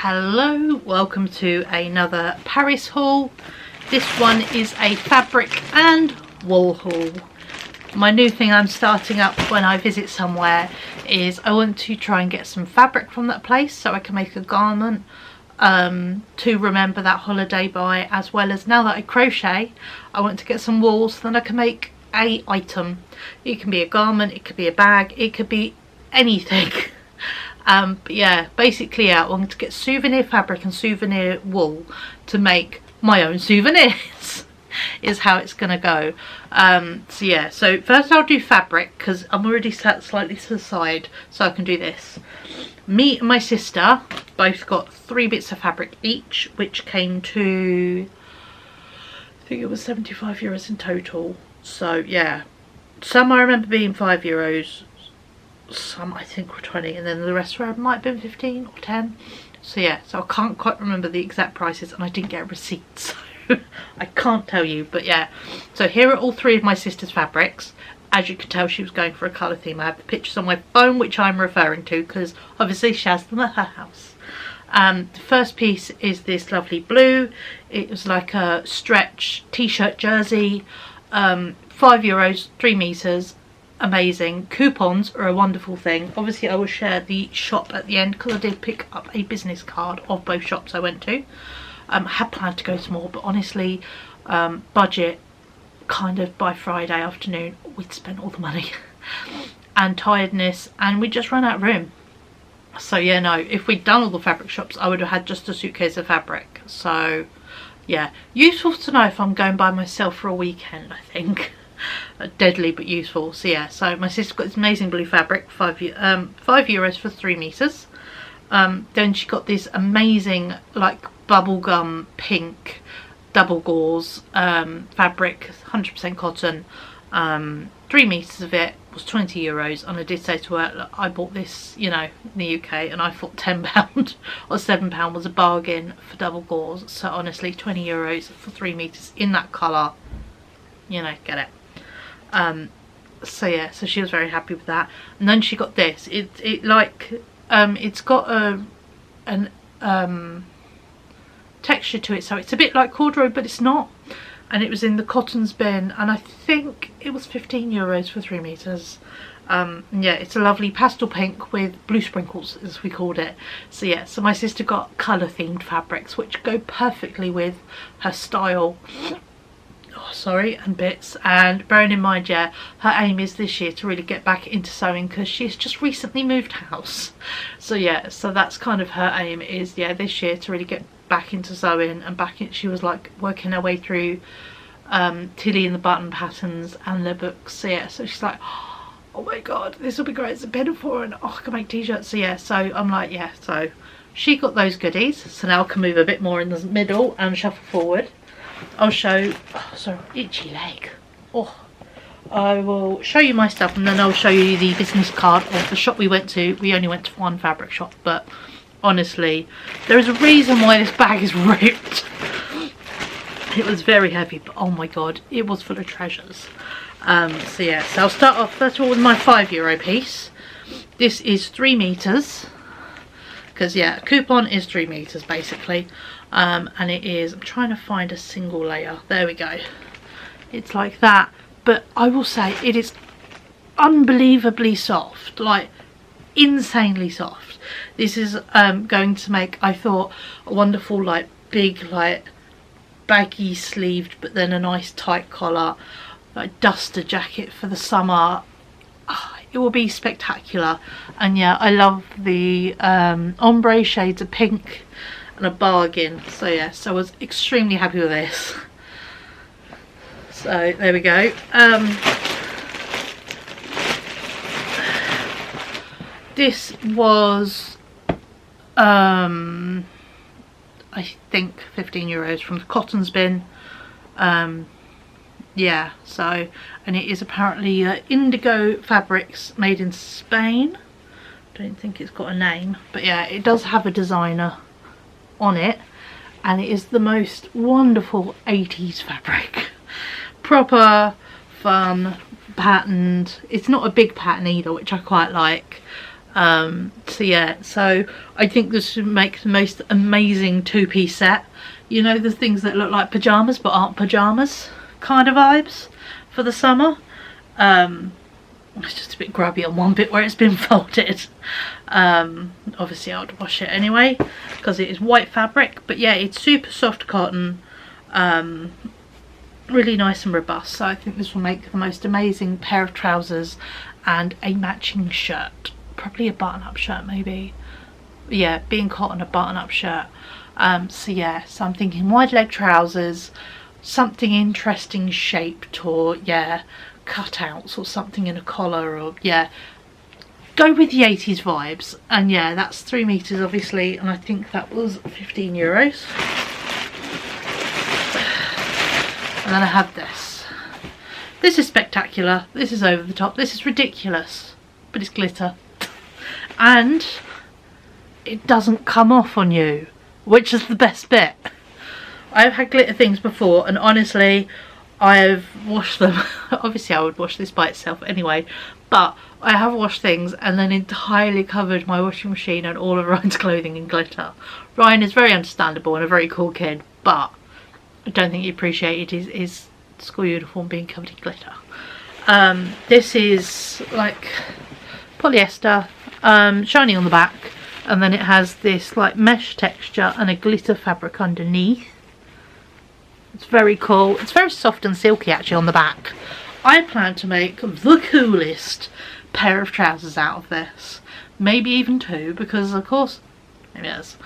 Hello, welcome to another Paris haul. This one is a fabric and wool haul. My new thing I'm starting up when I visit somewhere is I want to try and get some fabric from that place so I can make a garment to remember that holiday by, as well as now that I crochet I want to get some wool so then I can make a item. It can be a garment, it could be a bag, it could be anything. But yeah, basically I want to get souvenir fabric and souvenir wool to make my own souvenirs is how it's gonna go. So yeah, so first I'll do fabric because I'm already sat slightly to the side so I can do this. Me and my sister both got 3 bits of fabric each, which came to, I think it was €75 in total. So yeah, some I remember being €5, some I think were 20, and then the rest were might have been 15 or 10. So yeah, so I can't quite remember the exact prices and I didn't get a receipt, so I can't tell you. But yeah, so here are all 3 of my sister's fabrics. As you can tell, she was going for a colour theme. I have the pictures on my phone which I'm referring to because obviously she has them at her house. The first piece is this lovely blue. It was like a stretch t-shirt jersey, €5, 3 meters. Amazing. Coupons are a wonderful thing. Obviously I will share the shop at the end because I did pick up a business card of both shops I went to. I had planned to go to more, but honestly budget, kind of by Friday afternoon we'd spent all the money and tiredness and we just run out of room. So yeah, no, if we'd done all the fabric shops I would have had just a suitcase of fabric. So yeah, useful to know if I'm going by myself for a weekend, I think. Deadly but useful. So yeah, so my sister got this amazing blue fabric, €5 for 3 meters. Then she got this amazing like bubblegum pink double gauze fabric, 100% cotton. 3 meters of it was €20, and I did say to her, look, I bought this, you know, in the UK, and I thought £10 or £7 was a bargain for double gauze. So honestly, €20 for 3 meters in that colour, you know, get it. So yeah, so she was very happy with that. And then she got this. It's got an texture to it, so it's a bit like corduroy but it's not, and it was in the cottons bin and I think it was €15 for 3 meters. Yeah, it's a lovely pastel pink with blue sprinkles as we called it. So yeah, so my sister got colour themed fabrics which go perfectly with her style. Sorry, and bits. And bearing in mind, yeah, her aim is this year to really get back into sewing because she's just recently moved house. So yeah, so that's kind of her aim, is yeah, this year to really get back into sewing and back in. She was like working her way through Tilly and the Button patterns and their books. So yeah, so she's like, oh my god, this will be great as a pinafore, and oh, I can make t-shirts. So yeah, so I'm like, yeah, so she got those goodies. So now I can move a bit more in the middle and shuffle forward. I'll show, oh sorry, itchy leg. Oh, I will show you my stuff and then I'll show you the business card of the shop we went to. We only went to one fabric shop, but honestly there is a reason why this bag is ripped. It was very heavy, but oh my god, it was full of treasures. So yeah, so I'll start off first of all with my €5 piece. This is 3 meters because yeah, coupon is 3 meters basically. And it is, I'm trying to find a single layer, there we go, it's like that, but I will say it is unbelievably soft, like insanely soft. This is going to make, I thought, a wonderful like big like baggy sleeved but then a nice tight collar, like duster jacket for the summer. It will be spectacular. And yeah, I love the ombre shades of pink and a bargain. So yeah, so I was extremely happy with this. So there we go. This was I think €15 from the cottons bin. Yeah, so, and it is apparently indigo fabrics made in Spain. Don't think it's got a name, but yeah, it does have a designer on it, and it is the most wonderful 80s fabric. Proper fun, patterned. It's not a big pattern either, which I quite like. So yeah, so I think this would make the most amazing two-piece set. You know, the things that look like pyjamas but aren't pyjamas kind of vibes for the summer. It's just a bit grubby on one bit where it's been folded. Obviously I would wash it anyway because it is white fabric, but yeah, it's super soft cotton, really nice and robust. So I think this will make the most amazing pair of trousers and a matching shirt, probably a button-up shirt maybe. Yeah, being cotton, a button-up shirt. So yeah, so I'm thinking wide leg trousers, something interesting shaped, or yeah, cutouts or something in a collar, or yeah, go with the 80s vibes. And yeah, that's 3 meters obviously, and I think that was €15. And then I have this. This is spectacular, this is over the top, this is ridiculous, but it's glitter and it doesn't come off on you, which is the best bit. I've had glitter things before and honestly I've washed them. Obviously I would wash this by itself anyway, but I have washed things and then entirely covered my washing machine and all of Ryan's clothing in glitter. Ryan is very understandable and a very cool kid, but I don't think he appreciated his school uniform being covered in glitter. This is like polyester, shiny on the back, and then it has this like mesh texture and a glitter fabric underneath. It's very cool. It's very soft and silky actually on the back. I plan to make the coolest pair of trousers out of this. Maybe even 2, because of course, maybe it is.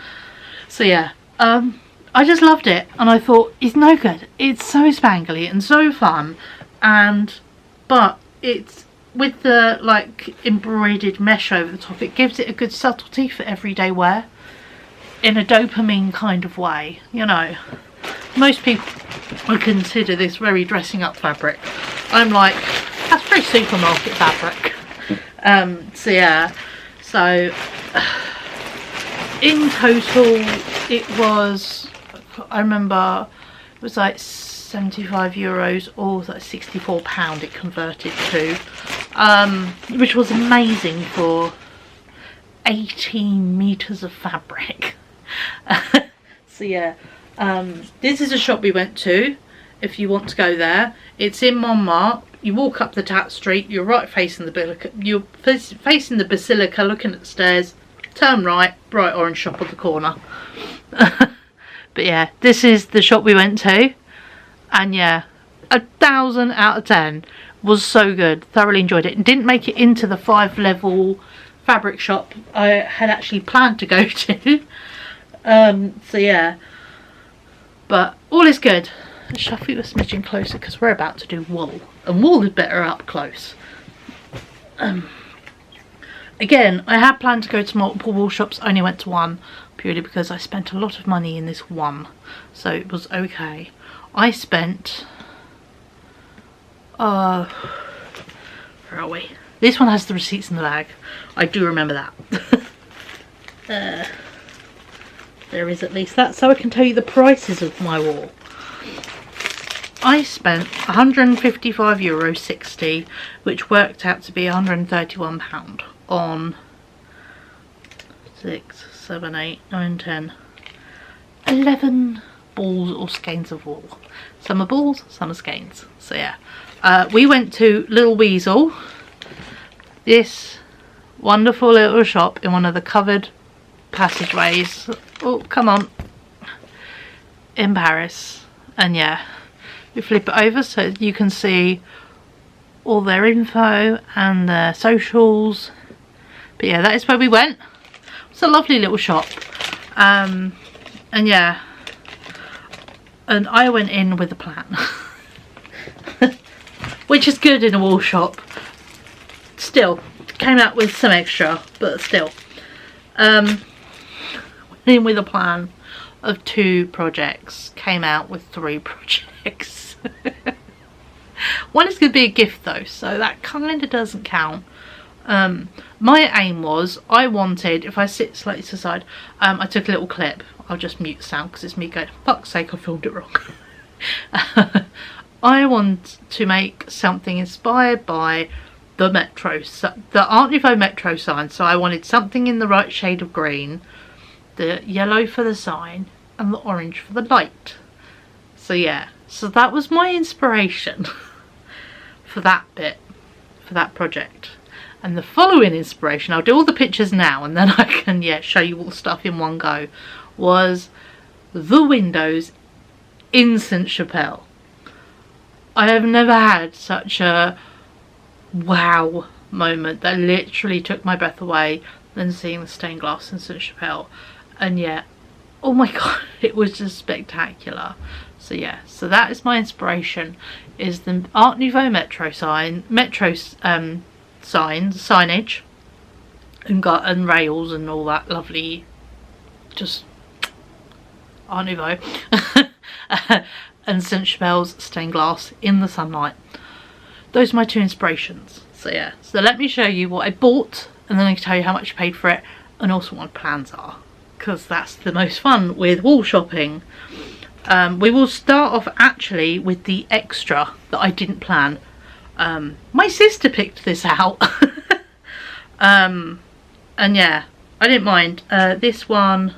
So yeah, I just loved it and I thought it's no good. It's so spangly and so fun, but it's with the like embroidered mesh over the top, it gives it a good subtlety for everyday wear in a dopamine kind of way, you know. Most people would consider this very dressing up fabric. I'm like, that's very supermarket fabric. So yeah, so in total it was, I remember it was like €75 or like £64 it converted to, which was amazing for 18 meters of fabric. So yeah, this is a shop we went to. If you want to go there, it's in Montmartre. You walk up the Tat Street, you're right facing the Basilica, you're facing the Basilica, looking at the stairs, turn right, bright orange shop on the corner. But yeah, this is the shop we went to, and yeah, 1,000 out of 10. Was so good, thoroughly enjoyed it. Didn't make it into the 5-level fabric shop I had actually planned to go to. So yeah, but all is good. Shall I be a smidgen closer because we're about to do wool, and wool is better up close. Again, I had planned to go to multiple wool shops, only went to one purely because I spent a lot of money in this one, so it was okay. I spent where are we? This one has the receipts in the bag. I do remember that. There is at least that, so I can tell you the prices of my wool. I spent €155.60, which worked out to be £131 on 6, 7, 8, 9, 10, 11 balls or skeins of wool. Some are balls, some are skeins. So yeah, we went to Little Weasel, this wonderful little shop in one of the covered passageways. Oh, come on, in Paris. And yeah, we flip it over so you can see all their info and their socials. But yeah, that is where we went. It's a lovely little shop. And yeah, and I went in with a plan. Which is good in a wool shop. Still, came out with some extra, but still. Went in with a plan of 2 projects, came out with 3 projects. One is going to be a gift though, so that kind of doesn't count. My aim was, I wanted, if I sit slightly to the side, I took a little clip. I'll just mute sound because it's me going, fuck's sake, I filmed it wrong. I want to make something inspired by the Art Nouveau Metro sign. So I wanted something in the right shade of green, the yellow for the sign and the orange for the light. So yeah, so that was my inspiration for that bit, for that project. And the following inspiration, I'll do all the pictures now and then I can, yeah, show you all the stuff in one go, was the windows in Saint-Chapelle. I have never had such a wow moment that literally took my breath away than seeing the stained glass in Saint-Chapelle. And yeah, oh my god, it was just spectacular. So yeah, so that is my inspiration, is the Art Nouveau Metro signage and rails and all that lovely, just Art Nouveau and Saint-Chapelle's stained glass in the sunlight. Those are my two inspirations. So yeah, so let me show you what I bought and then I can tell you how much I paid for it and also what my plans are, because that's the most fun with wall shopping. We will start off actually with the extra that I didn't plan. My sister picked this out. And yeah, I didn't mind. This one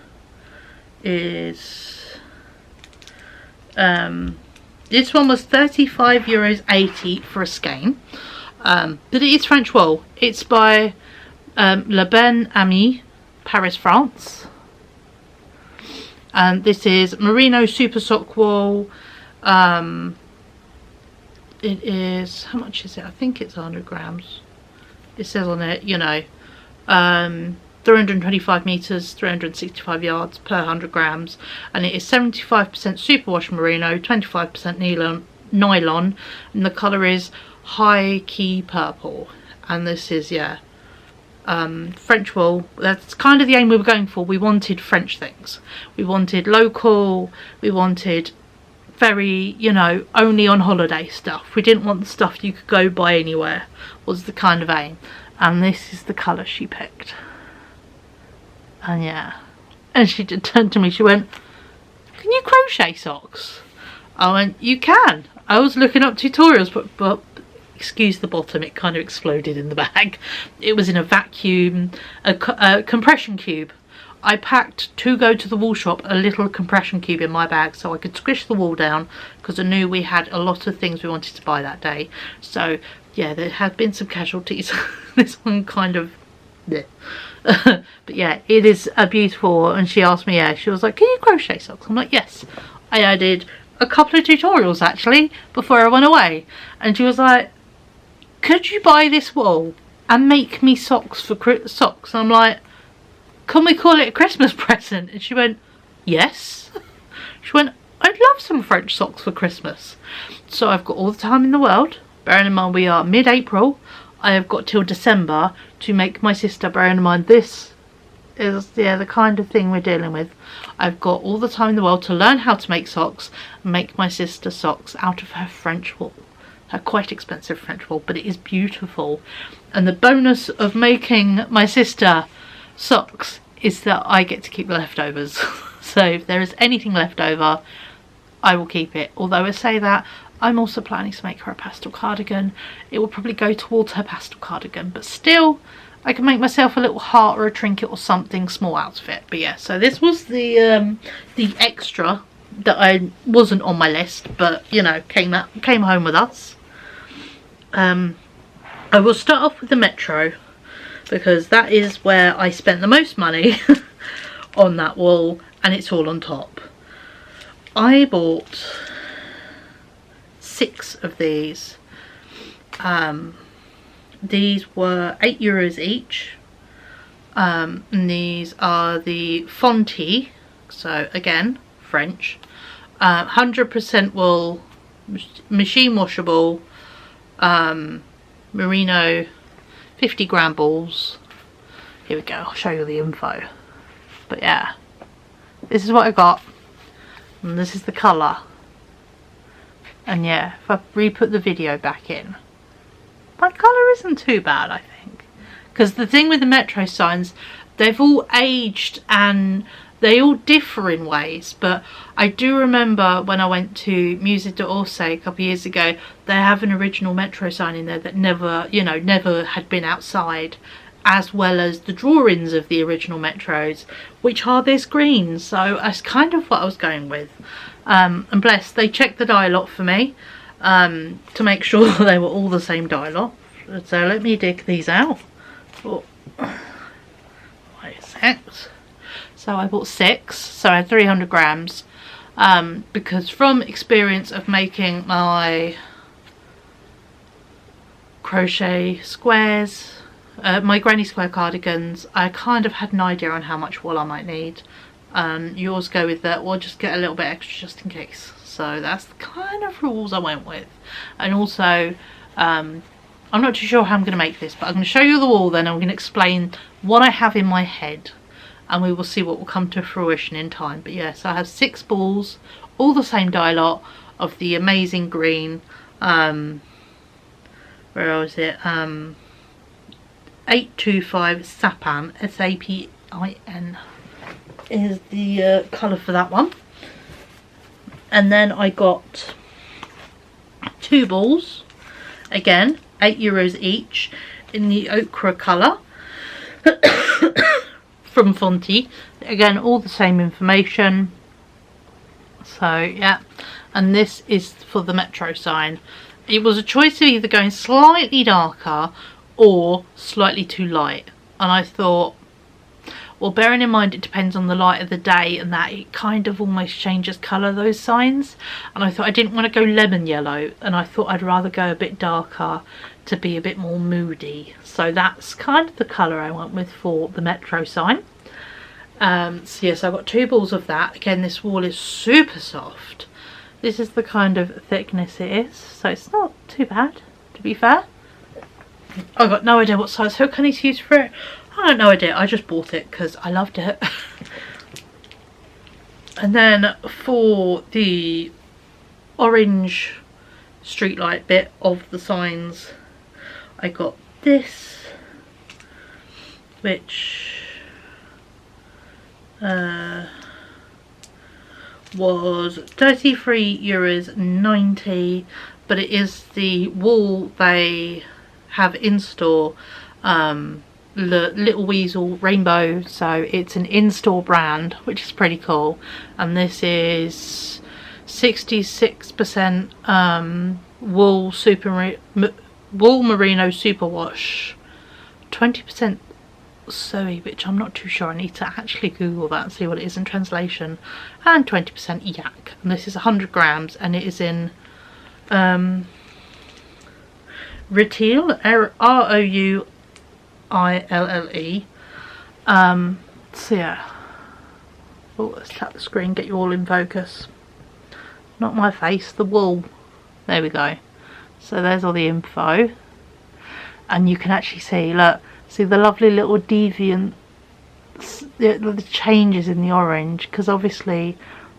is this one was €35.80 for a skein, but it is French wool. It's by Le Ben Ami, Paris, France. And this is merino super sock wool. It is, how much is it? I think it's 100 grams. It says on it, you know, 325 meters, 365 yards per 100 grams, and it is 75% superwash merino, 25% nylon, and the colour is high key purple. And this is, yeah, French wool. That's kind of the aim we were going for. We wanted French things. We wanted local. We wanted very, you know, only on holiday stuff. We didn't want the stuff you could go buy anywhere, was the kind of aim. And this is the colour she picked. And yeah, and she just turned to me, she went, "Can you crochet socks?" I went, "You can." I was looking up tutorials, but excuse the bottom, it kind of exploded in the bag. It was in a vacuum, a compression cube. I packed, to go to the wool shop, a little compression cube in my bag so I could squish the wool down, because I knew we had a lot of things we wanted to buy that day. So yeah, there have been some casualties. This one kind of, yeah. But yeah, it is a beautiful. And she asked me, yeah, she was like, "Can you crochet socks?" I'm like, "Yes." I added a couple of tutorials actually before I went away, and she was like, "Could you buy this wool and make me socks for socks?" And I'm like, "Can we call it a Christmas present?" And she went, "Yes." She went, "I'd love some French socks for Christmas." So I've got all the time in the world. Bearing in mind we are mid-April, I have got till December to make my sister, bearing in mind this is, yeah, the kind of thing we're dealing with. I've got all the time in the world to learn how to make socks and make my sister socks out of her French wool. Her quite expensive French wool, but it is beautiful. And the bonus of making my sister socks is that I get to keep the leftovers. So if there is anything left over, I will keep it. Although I say that, I'm also planning to make her a pastel cardigan. It will probably go towards her pastel cardigan, but still I can make myself a little heart or a trinket or something small out of it. But yeah, so this was the extra that I wasn't on my list, but you know, came home with us. I will start off with the Metro, because that is where I spent the most money on that wool, and it's all on top. I bought 6 of these. These were €8 each. And these are the Fonty, so again French, 100% wool, machine washable, merino 50-gram balls. Here we go, I'll show you the info. But yeah, this is what I got, and this is the colour. And yeah, if I re-put the video back in, my colour isn't too bad, I think. Because the thing with the Metro signs, they've all aged and They all differ in ways, but I do remember when I went to Musée d'Orsay a couple of years ago, they have an original Metro sign in there that never, you know, never had been outside, as well as the drawings of the original Metros, which are this green. So that's kind of what I was going with. And bless, they checked the dye lot for me to make sure they were all the same dye lot. So let me dig these out. Oh. Wait a sec. So I bought 6, so I had 300 grams, because from experience of making my crochet squares, my granny square cardigans, I kind of had an idea on how much wool I might need. You always go with that, or just get a little bit extra just in case. So that's the kind of rules I went with. And also, I'm not too sure how I'm going to make this, but I'm going to show you the wool, then I'm going to explain what I have in my head, and we will see what will come to fruition in time. But yeah, so I have 6 balls, all the same dye lot of the amazing green. Where was it? 825 Sapin, S-A-P-I-N is the colour for that one. And then I got 2 balls, again €8 each, in the ochre colour from Fonty. Again, all the same information. So yeah, and this is for the Metro sign. It was a choice of either going slightly darker or slightly too light, and I thought, well, bearing in mind it depends on the light of the day and that it kind of almost changes colour, those signs, and I thought I didn't want to go lemon yellow, and I thought I'd rather go a bit darker to be a bit more moody. So that's kind of the colour I went with for the Metro sign. So yes, I've got 2 balls of that. Again, this wool is super soft. This is the kind of thickness it is, so it's not too bad, to be fair. I've got no idea what size hook I need to use for it. I have no idea, I just bought it because I loved it. And then for the orange streetlight bit of the signs, I got this, which was €33.90, but it is the wool they have in store, Little Weasel Rainbow, so it's an in-store brand, which is pretty cool. And this is 66% wool wool merino superwash, 20% soy, which I'm not too sure. I need to actually Google that and see what it is in translation, and 20% yak. And this is 100 grams, and it is in Rouille, R-O-U-I-L-L-E. So yeah, oh, let's tap the screen, get you all in focus. Not my face, the wool. There we go. So there's all the info, and you can actually see, look, see the lovely little deviant, the changes in the orange, because obviously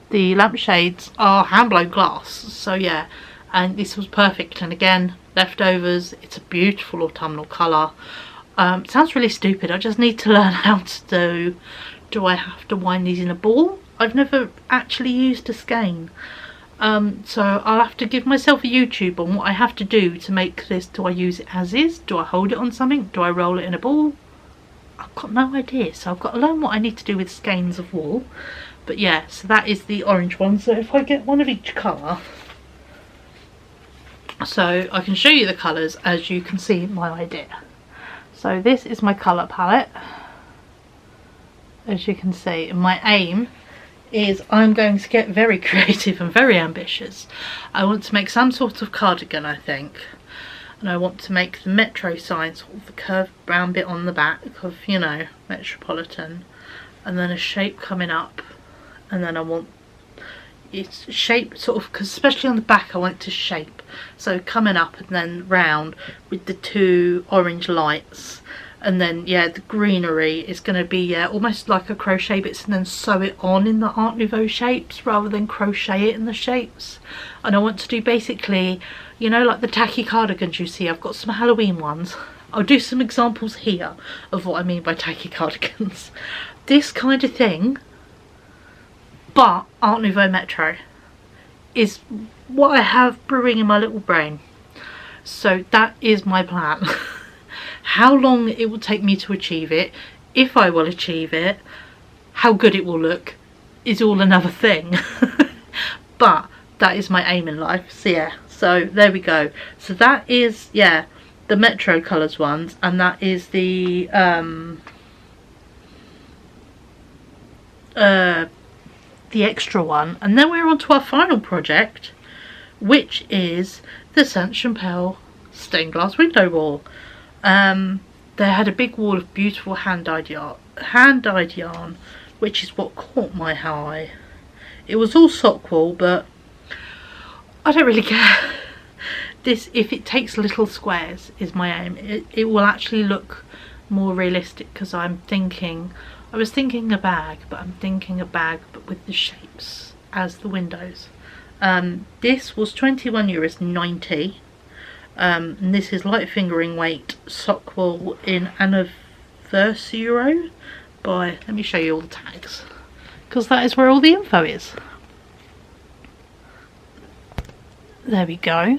the lampshades are hand blown glass. So yeah, and this was perfect. And again, leftovers, it's a beautiful autumnal colour. Sounds really stupid, I just need to learn how to do I have to wind these in a ball? I've never actually used a skein. So I'll have to give myself a YouTube on what I have to do to make this. Do I use it as is? Do I hold it on something? Do I roll it in a ball? I've got no idea, so I've got to learn what I need to do with skeins of wool. But yeah, so that is the orange one. So if I get one of each colour, so I can show you the colours as you can see my idea. So this is my colour palette, as you can see, and my aim is I'm going to get very creative and very ambitious. I want to make some sort of cardigan, I think, and I want to make the Metro sign, sort of the curved brown bit on the back of, you know, Metropolitan, and then a shape coming up, and then I want it's shaped sort of, because especially on the back I want it to shape, so coming up and then round with the 2 orange lights. And then yeah, the greenery is going to be, yeah, almost like a crochet bits, and then sew it on in the Art Nouveau shapes rather than crochet it in the shapes. And I want to do basically, you know, like the tacky cardigans you see. I've got some Halloween ones. I'll do some examples here of what I mean by tacky cardigans. This kind of thing, But Art Nouveau Metro is what I have brewing in my little brain. So that is my plan. How long it will take me to achieve it, if I will achieve it, how good it will look, is all another thing. But that is my aim in life. So yeah, so there we go. So that is, yeah, the Metro Colours ones, and that is the extra one. And then we're on to our final project, which is the Saint-Champel stained glass window wall. They had a big wall of beautiful hand-dyed yarn, which is what caught my eye. It was all sock wool, but I don't really care. This, if it takes little squares, is my aim. It will actually look more realistic, because I was thinking a bag, but I'm thinking a bag but with the shapes as the windows. This was €21.90. And this is light fingering weight sock wool in Anniversary by, let me show you all the tags, because that is where all the info is. There we go.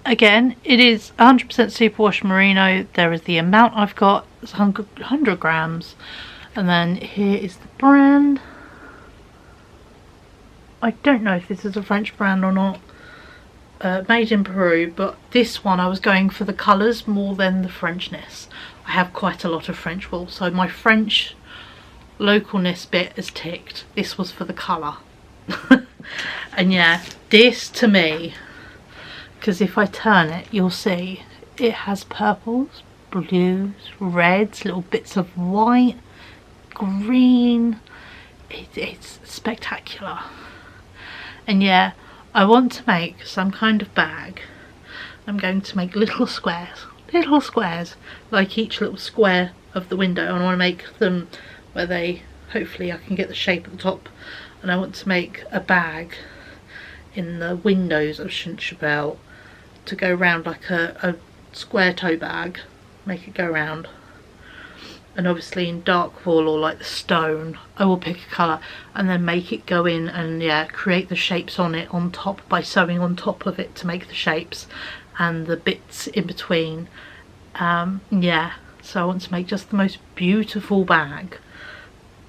Again, it is 100% superwash merino. There is the amount I've got, it's 100 grams. And then here is the brand. I don't know if this is a French brand or not. Made in Peru, but this one I was going for the colours more than the Frenchness. I have quite a lot of French wool, so my French localness bit is ticked. This was for the colour. And yeah, this to me, because if I turn it, you'll see it has purples, blues, reds, little bits of white, green. It's spectacular. And yeah, I want to make some kind of bag. I'm going to make little squares, like each little square of the window. And I want to make them where they, hopefully I can get the shape at the top. And I want to make a bag in the windows of Saint-Champel to go round like a square toe bag, make it go round. And obviously in dark wool or like the stone, I will pick a colour and then make it go in and yeah, create the shapes on it on top by sewing on top of it to make the shapes and the bits in between. Yeah, so I want to make just the most beautiful bag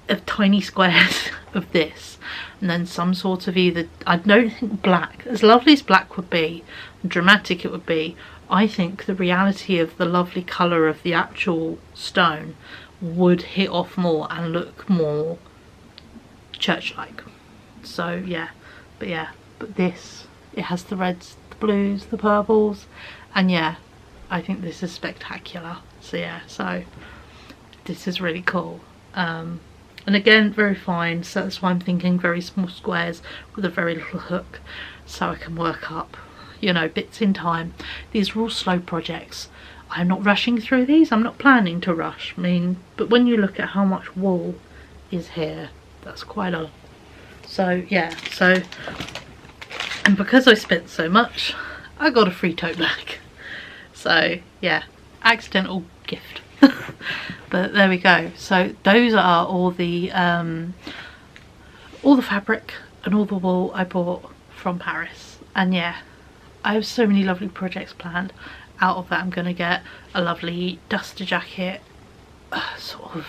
of tiny squares of this, and then some sort of either, I don't think black, as lovely as black would be, dramatic it would be, I think the reality of the lovely colour of the actual stone would hit off more and look more church-like. So yeah, but this, it has the reds, the blues, the purples, and yeah, I think this is spectacular. So yeah, so this is really cool. And again, very fine, so that's why I'm thinking very small squares with a very little hook, so I can work up, you know, bits in time. These are all slow projects. I'm not rushing through these, I'm not planning to rush. I mean, but when you look at how much wool is here, that's quite a lot. So yeah, so, and because I spent so much, I got a free tote bag. So yeah, accidental gift. But there we go. So those are all the fabric and all the wool I bought from Paris. And yeah, I have so many lovely projects planned. Out of that, I'm going to get a lovely duster jacket, sort of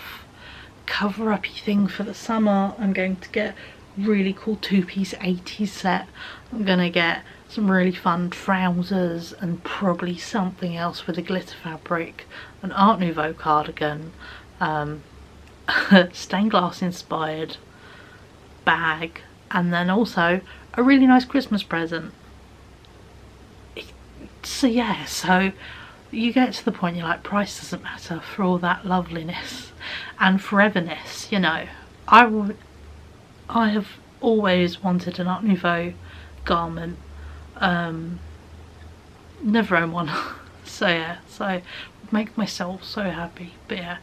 cover-uppy thing for the summer. I'm going to get really cool two-piece 80s set. I'm going to get some really fun trousers and probably something else with a glitter fabric, an Art Nouveau cardigan, stained glass inspired bag, and then also a really nice Christmas present. So yeah, so you get to the point you're like, price doesn't matter for all that loveliness and foreverness, you know. I have always wanted an Art Nouveau garment, never owned one. So yeah, so it would make myself so happy. But yeah,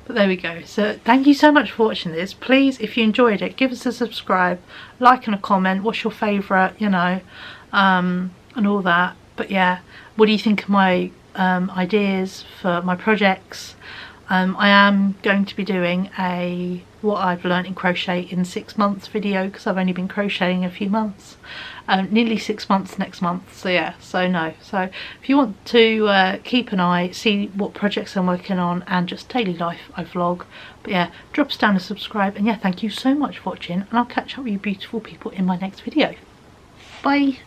but there we go. So thank you so much for watching this. Please, if you enjoyed it, give us a subscribe, like and a comment. What's your favourite, you know, and all that. But yeah, what do you think of my ideas for my projects? I am going to be doing a what I've learnt in crochet in 6 months video, because I've only been crocheting a few months, nearly 6 months next month. So yeah, so if you want to keep an eye, see what projects I'm working on and just daily life I vlog, but yeah, drop us down and subscribe, and yeah, thank you so much for watching, and I'll catch up with you beautiful people in my next video. Bye.